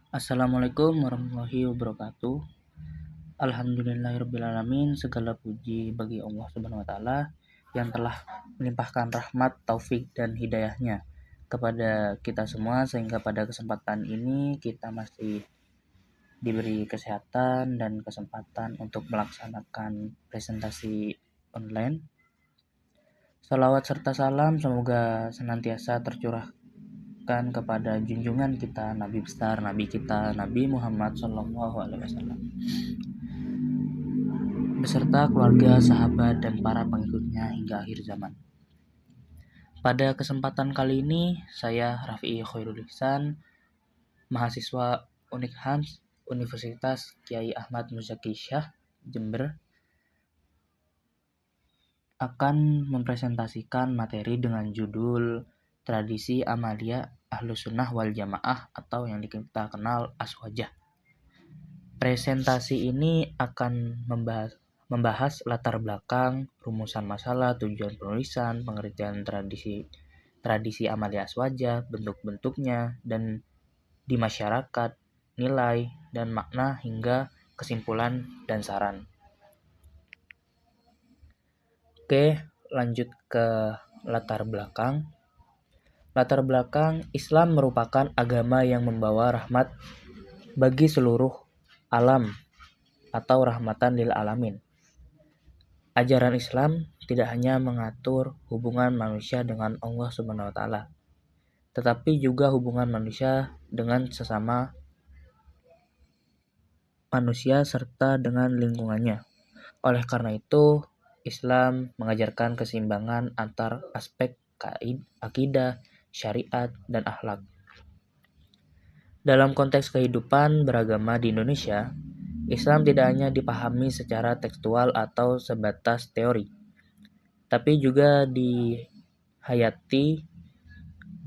Assalamualaikum warahmatullahi wabarakatuh. Alhamdulillahirrabbilalamin. Segala puji bagi Allah Subhanahu wa taala yang telah melimpahkan rahmat, taufik dan hidayahnya kepada kita semua sehingga pada kesempatan ini kita masih diberi kesehatan dan kesempatan untuk melaksanakan presentasi online. Salawat serta salam semoga senantiasa tercurahkan kepada junjungan kita, Nabi besar, Nabi kita, Nabi Muhammad SAW, beserta keluarga, sahabat, dan para pengikutnya hingga akhir zaman. Pada kesempatan kali ini, saya Raffi Khairul Ihsan, mahasiswa Unik-Hans, Universitas Kiai Ahmad Muzaki Syah, Jember, akan mempresentasikan materi dengan judul Tradisi Amalia Ahlus Sunnah wal Jamaah atau yang kita kenal Aswajah. Presentasi ini akan membahas latar belakang, rumusan masalah, tujuan penulisan, pengertian tradisi Amalia Aswajah, bentuk-bentuknya, dan di masyarakat, nilai, dan makna hingga kesimpulan dan saran. Oke, lanjut ke latar belakang. Latar belakang, Islam merupakan agama yang membawa rahmat bagi seluruh alam atau rahmatan lil alamin. Ajaran Islam tidak hanya mengatur hubungan manusia dengan Allah Subhanahu wa taala, tetapi juga hubungan manusia dengan sesama manusia serta dengan lingkungannya. Oleh karena itu, Islam mengajarkan keseimbangan antar aspek akidah, syariat, dan akhlak. Dalam konteks kehidupan beragama di Indonesia, Islam tidak hanya dipahami secara tekstual atau sebatas teori, tapi juga dihayati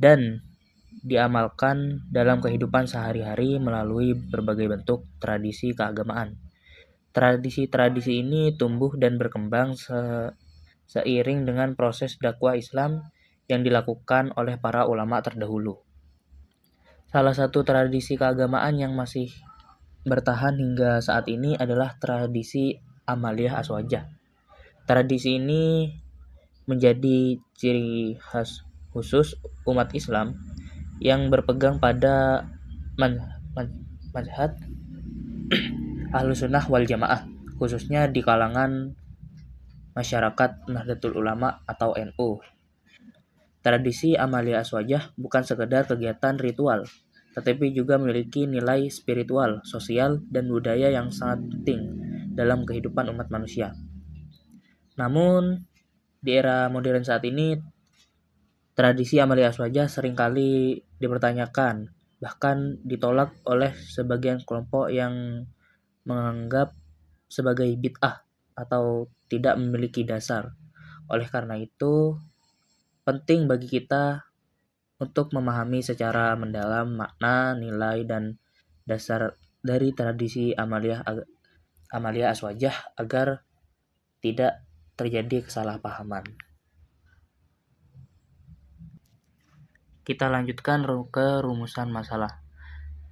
dan diamalkan dalam kehidupan sehari-hari melalui berbagai bentuk tradisi keagamaan. Tradisi-tradisi ini tumbuh dan berkembang seiring dengan proses dakwah Islam yang dilakukan oleh para ulama terdahulu. Salah satu tradisi keagamaan yang masih bertahan hingga saat ini adalah tradisi Amaliyah Aswajah. Tradisi ini menjadi ciri khas khusus umat Islam yang berpegang pada mazhab Ahlus Sunnah wal Jamaah, khususnya di kalangan masyarakat Nahdlatul Ulama atau NU. Tradisi Amaliyah Aswajah bukan sekedar kegiatan ritual, tetapi juga memiliki nilai spiritual, sosial, dan budaya yang sangat penting dalam kehidupan umat manusia. Namun, di era modern saat ini, tradisi Amaliyah Aswajah seringkali dipertanyakan, bahkan ditolak oleh sebagian kelompok yang menganggap sebagai bid'ah atau tidak memiliki dasar. Oleh karena itu, penting bagi kita untuk memahami secara mendalam makna, nilai, dan dasar dari tradisi Amaliyah Aswajah agar tidak terjadi kesalahpahaman. Kita lanjutkan ke rumusan masalah.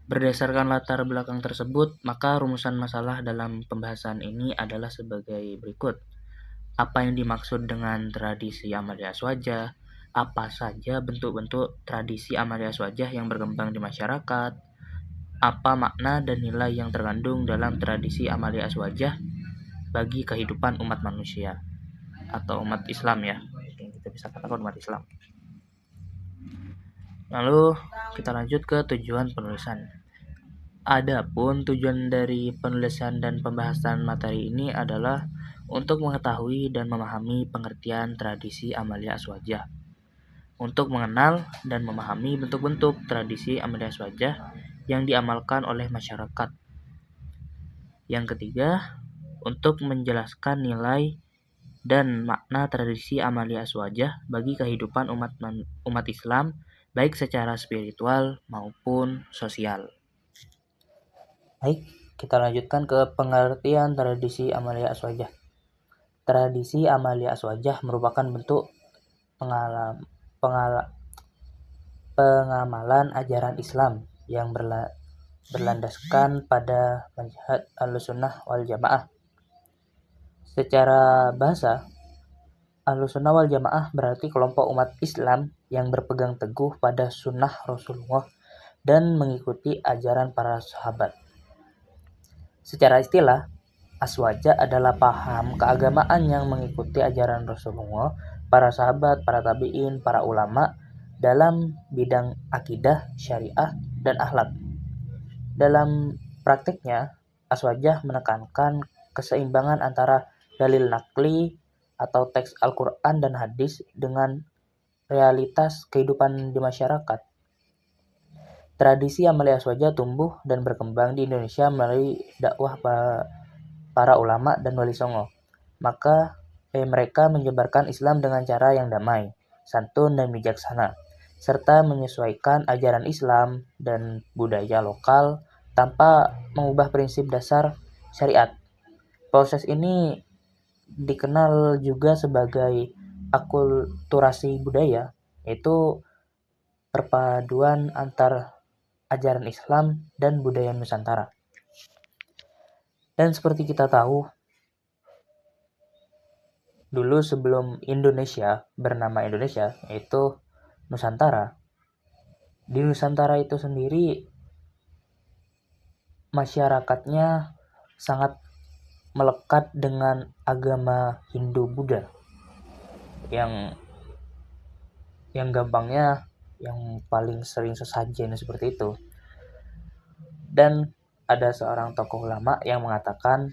Berdasarkan latar belakang tersebut, maka rumusan masalah dalam pembahasan ini adalah sebagai berikut. Apa yang dimaksud dengan tradisi Amaliyah Aswajah? Apa saja bentuk-bentuk tradisi Amaliyah Aswajah yang berkembang di masyarakat? Apa makna dan nilai yang terkandung dalam tradisi Amaliyah Aswajah bagi kehidupan umat manusia atau umat Islam ya? Kita bisa katakan umat Islam. Lalu kita lanjut ke tujuan penulisan. Adapun tujuan dari penulisan dan pembahasan materi ini adalah untuk mengetahui dan memahami pengertian tradisi Amaliyah Aswajah, untuk mengenal dan memahami bentuk-bentuk tradisi Amaliyah Aswajah yang diamalkan oleh masyarakat. Yang ketiga, untuk menjelaskan nilai dan makna tradisi Amaliyah Aswajah bagi kehidupan umat Islam, baik secara spiritual maupun sosial. Baik, kita lanjutkan ke pengertian tradisi Amaliyah Aswajah. Tradisi Amaliyah Aswajah merupakan bentuk pengamalan ajaran Islam yang berlandaskan pada manhaj Ahlussunnah wal Jamaah. Secara bahasa, Ahlussunnah wal Jamaah berarti kelompok umat Islam yang berpegang teguh pada sunnah Rasulullah dan mengikuti ajaran para sahabat. Secara istilah, aswaja adalah paham keagamaan yang mengikuti ajaran Rasulullah, para sahabat, para tabi'in, para ulama dalam bidang akidah, syariah, dan akhlak. Dalam praktiknya, aswajah menekankan keseimbangan antara dalil nakli atau teks Al-Quran dan hadis dengan realitas kehidupan di masyarakat. Tradisi Amalia Aswaja tumbuh dan berkembang di Indonesia melalui dakwah para ulama dan wali songo. Mereka menyebarkan Islam dengan cara yang damai, santun dan bijaksana, serta menyesuaikan ajaran Islam dan budaya lokal tanpa mengubah prinsip dasar syariat. Proses ini dikenal juga sebagai akulturasi budaya, yaitu perpaduan antar ajaran Islam dan budaya Nusantara. Dan seperti kita tahu, dulu sebelum Indonesia bernama Indonesia, yaitu Nusantara. Di Nusantara itu sendiri masyarakatnya sangat melekat dengan agama Hindu-Buddha. Yang gampangnya, yang paling sering sesajen seperti itu. Dan ada seorang tokoh ulama yang mengatakan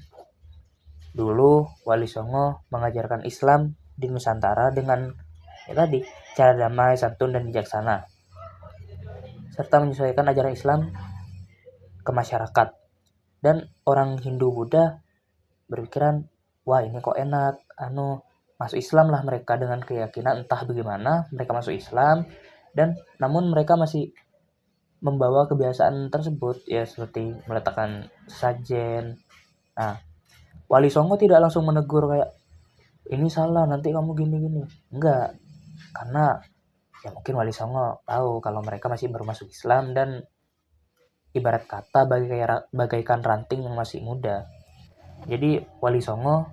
dulu Wali Songo mengajarkan Islam di Nusantara dengan cara damai, santun, dan bijaksana, serta menyesuaikan ajaran Islam ke masyarakat. Dan orang Hindu-Buddha berpikiran, wah ini kok enak, masuk Islam lah mereka dengan keyakinan entah bagaimana mereka masuk Islam, dan namun mereka masih membawa kebiasaan tersebut, ya seperti meletakkan sajen. Nah, Wali Songo tidak langsung menegur kayak ini salah, nanti kamu gini-gini. Enggak, karena ya mungkin Wali Songo tahu kalau mereka masih baru masuk Islam dan ibarat kata bagaikan ranting yang masih muda. Jadi Wali Songo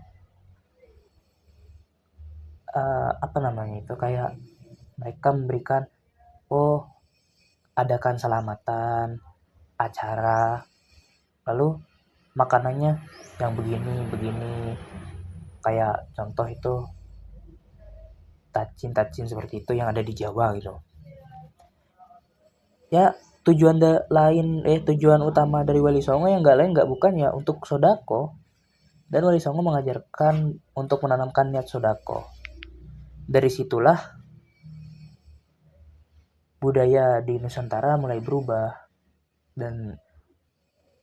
kayak mereka memberikan adakan selamatan, acara, lalu makanannya yang begini, kayak contoh itu tacin seperti itu yang ada di Jawa gitu. Ya, tujuan utama dari Wali Songo yang nggak bukan ya untuk sodako. Dan Wali Songo mengajarkan untuk menanamkan niat sodako. Dari situlah budaya di Nusantara mulai berubah, dan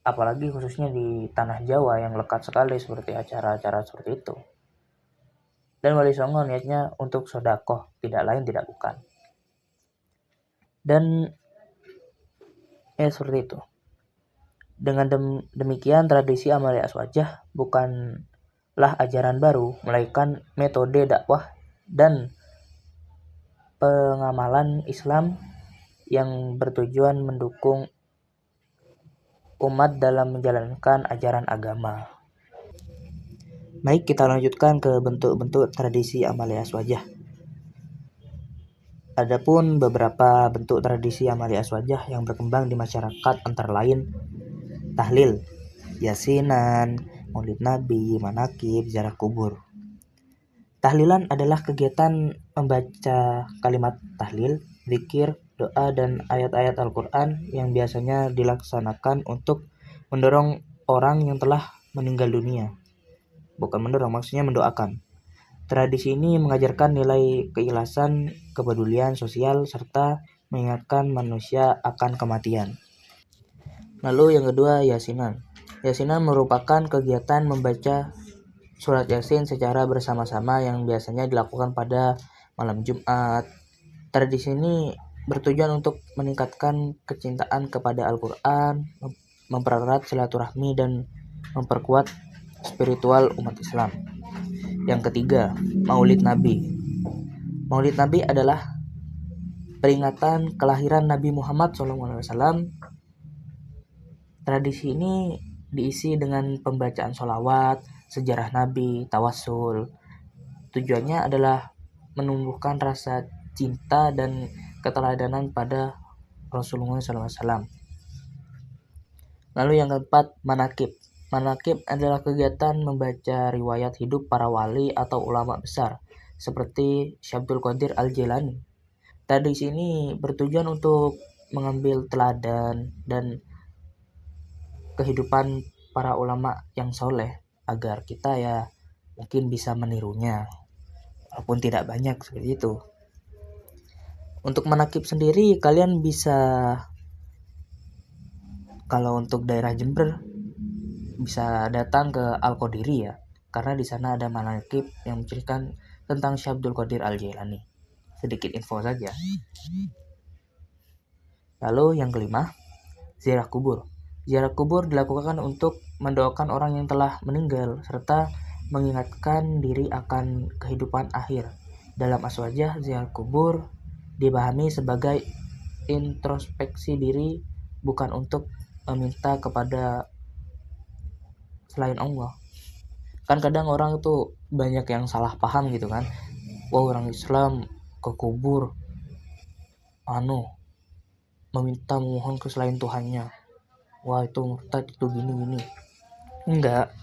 apalagi khususnya di tanah Jawa yang lekat sekali seperti acara-acara seperti itu. Dan Wali Songo niatnya untuk sodako, tidak lain tidak bukan. Dan seperti itu. Dengan demikian tradisi Amalia Aswajah bukanlah ajaran baru, melainkan metode dakwah dan pengamalan Islam yang bertujuan mendukung umat dalam menjalankan ajaran agama. Baik, kita lanjutkan ke bentuk-bentuk tradisi Amalia Aswajah. Adapun beberapa bentuk tradisi Amalia Aswajah yang berkembang di masyarakat antara lain tahlil, yasinan, maulid nabi, manakib, ziarah kubur. Tahlilan adalah kegiatan membaca kalimat tahlil, zikir, doa, dan ayat-ayat Al-Quran yang biasanya dilaksanakan untuk mendorong orang yang telah meninggal dunia. Bukan mendorong, maksudnya mendoakan. Tradisi ini mengajarkan nilai keikhlasan, kepedulian sosial, serta mengingatkan manusia akan kematian. Lalu yang kedua, yasinan. Yasinan merupakan kegiatan membaca surat Yasin secara bersama-sama yang biasanya dilakukan pada malam Jumat. Tradisi ini bertujuan untuk meningkatkan kecintaan kepada Al-Quran, mempererat silaturahmi, dan memperkuat spiritual umat Islam. Yang ketiga, Maulid Nabi. Maulid Nabi adalah peringatan kelahiran Nabi Muhammad SAW Tradisi ini diisi dengan pembacaan sholawat, sejarah Nabi, tawasul. Tujuannya adalah menumbuhkan rasa cinta dan keteladanan pada Rasulullah SAW. Lalu yang keempat, manakib. Manakib adalah kegiatan membaca riwayat hidup para wali atau ulama besar, seperti Syekh Abdul Qadir Al-Jilani. Tradisi ini bertujuan untuk mengambil teladan dan kehidupan para ulama yang soleh, agar kita ya mungkin bisa menirunya, walaupun tidak banyak seperti itu. Untuk manakib sendiri, kalian bisa, kalau untuk daerah Jember, bisa datang ke Al-Qadiri ya, karena di sana ada manakib yang menceritakan tentang Syekh Abdul Qadir Al-Jailani. Sedikit info saja. Lalu yang kelima, ziarah kubur. Ziarah kubur dilakukan untuk mendoakan orang yang telah meninggal serta mengingatkan diri akan kehidupan akhir. Dalam Aswajah, ziarah kubur dipahami sebagai introspeksi diri, bukan untuk meminta kepada selain Allah. Kan kadang orang itu banyak yang salah paham gitu kan. Wah, orang Islam ke kubur meminta memohon ke selain Tuhannya. Wah, itu murtad, itu gini. Enggak.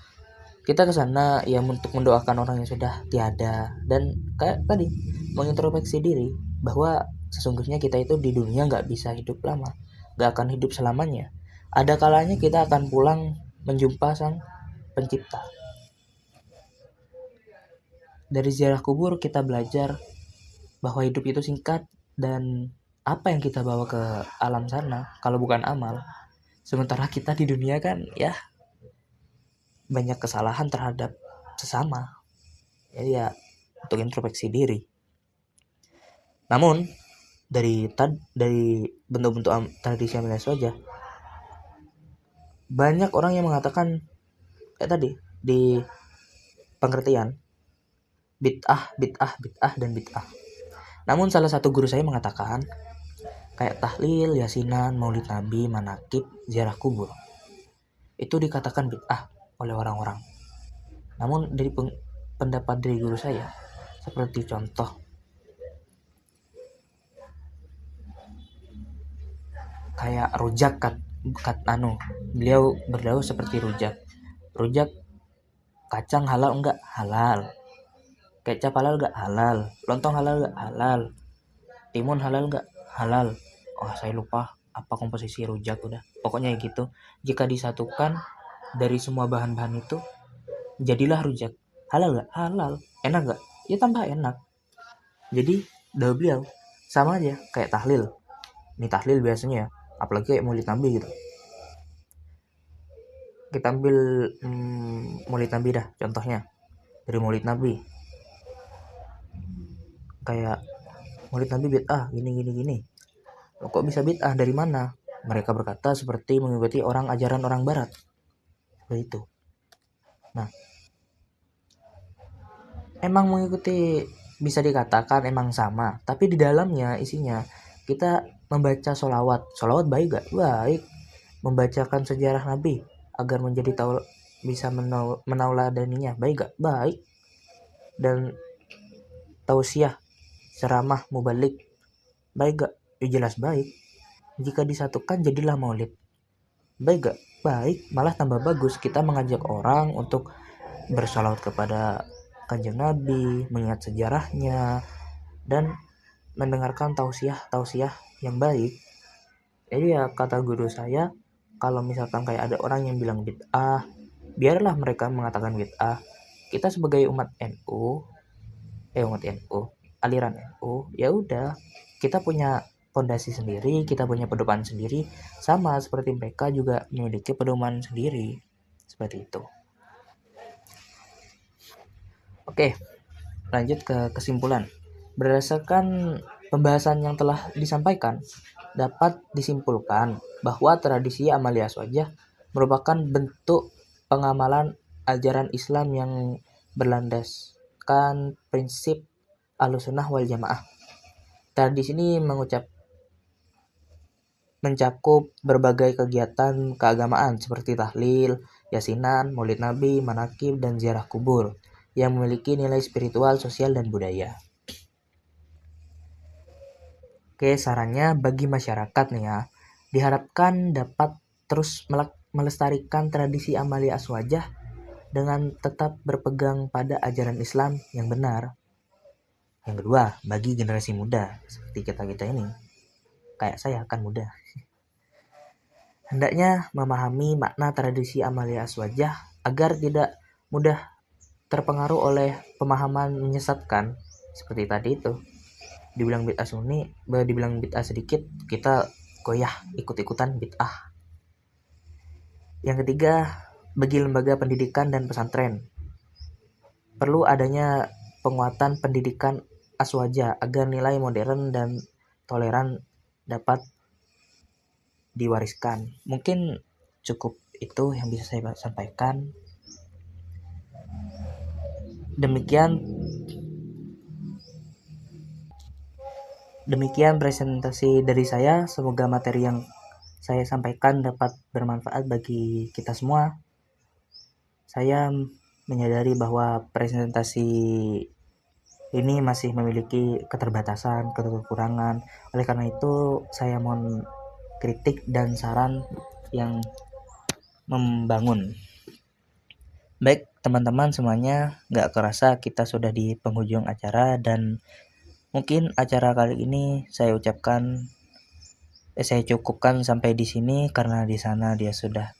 Kita ke sana ya untuk mendoakan orang yang sudah tiada, dan kayak tadi mengintrospeksi diri bahwa sesungguhnya kita itu di dunia nggak bisa hidup lama, nggak akan hidup selamanya. Ada kalanya kita akan pulang menjumpa sang pencipta. Dari ziarah kubur kita belajar bahwa hidup itu singkat, dan apa yang kita bawa ke alam sana kalau bukan amal. Sementara kita di dunia kan ya banyak kesalahan terhadap sesama. Jadi ya untuk introspeksi diri. Namun dari bentuk-bentuk tradisi Amaliyah Aswajah, banyak orang yang mengatakan tadi di pengertian bid'ah dan bid'ah. Namun salah satu guru saya mengatakan kayak tahlil, yasinan, maulid nabi, manakib, ziarah kubur itu dikatakan bid'ah oleh orang-orang. Namun dari pendapat dari guru saya, seperti contoh kayak rujak beliau berdauh seperti rujak kacang halal enggak? Halal. Kecap halal enggak? Halal. Lontong halal enggak? Halal. Timun halal enggak? Halal. Oh, saya lupa apa komposisi rujak udah. Pokoknya gitu. Jika disatukan dari semua bahan-bahan itu, jadilah rujak. Halal enggak? Halal. Enak enggak? Ya tambah enak. Jadi dawuh beliau sama aja kayak tahlil. Ini tahlil biasanya ya, apalagi kayak maulid nabi gitu. Kita ambil maulid nabi dah contohnya. Dari maulid nabi kayak maulid nabi bid'ah gini. Kok bisa bid'ah? Dari mana? Mereka berkata seperti mengikuti ajaran orang barat. Seperti itu. Nah, emang mengikuti bisa dikatakan emang sama, tapi di dalamnya isinya kita membaca sholawat baik gak? Baik. Membacakan sejarah Nabi agar menjadi bisa menauladaninya, baik gak? Baik. Dan tausiah, ceramah, mubalik, baik gak? Ya jelas baik. Jika disatukan jadilah maulid, baik gak? Baik. Malah tambah bagus, kita mengajak orang untuk bersolawat kepada kanjeng Nabi, mengingat sejarahnya, dan mendengarkan tausiah yang baik. Jadi ya kata guru saya, kalau misalkan kayak ada orang yang bilang bid'ah, biarlah mereka mengatakan bid'ah. Kita sebagai umat NU, aliran NU, ya udah, kita punya fondasi sendiri, kita punya pedoman sendiri, sama seperti mereka juga memiliki pedoman sendiri. Seperti itu. Oke, lanjut ke kesimpulan. Berdasarkan pembahasan yang telah disampaikan, dapat disimpulkan bahwa tradisi Amaliyah Aswajah merupakan bentuk pengamalan ajaran Islam yang berlandaskan prinsip Ahlussunnah wal Jamaah. Tradisi ini mencakup berbagai kegiatan keagamaan seperti tahlil, yasinan, maulid nabi, manakib, dan ziarah kubur yang memiliki nilai spiritual, sosial, dan budaya. Oke, sarannya bagi masyarakat nih ya, diharapkan dapat terus melestarikan tradisi Amalia Aswajah dengan tetap berpegang pada ajaran Islam yang benar. Yang kedua, bagi generasi muda seperti kita ini, kayak saya kan muda, hendaknya memahami makna tradisi Amalia Aswajah agar tidak mudah terpengaruh oleh pemahaman menyesatkan seperti tadi itu. Dibilang bid'ah sunni, dibilang bid'ah sedikit, kita goyah ikut-ikutan bid'ah. Yang ketiga, bagi lembaga pendidikan dan pesantren, perlu adanya penguatan pendidikan Aswaja agar nilai modern dan toleran dapat diwariskan. Mungkin cukup itu yang bisa saya sampaikan. Demikian presentasi dari saya. Semoga materi yang saya sampaikan dapat bermanfaat bagi kita semua. Saya menyadari bahwa presentasi ini masih memiliki keterbatasan, kekurangan. Oleh karena itu, saya mohon kritik dan saran yang membangun. Baik teman-teman semuanya, gak kerasa kita sudah di penghujung acara dan mungkin acara kali ini saya cukupkan sampai di sini karena di sana dia sudah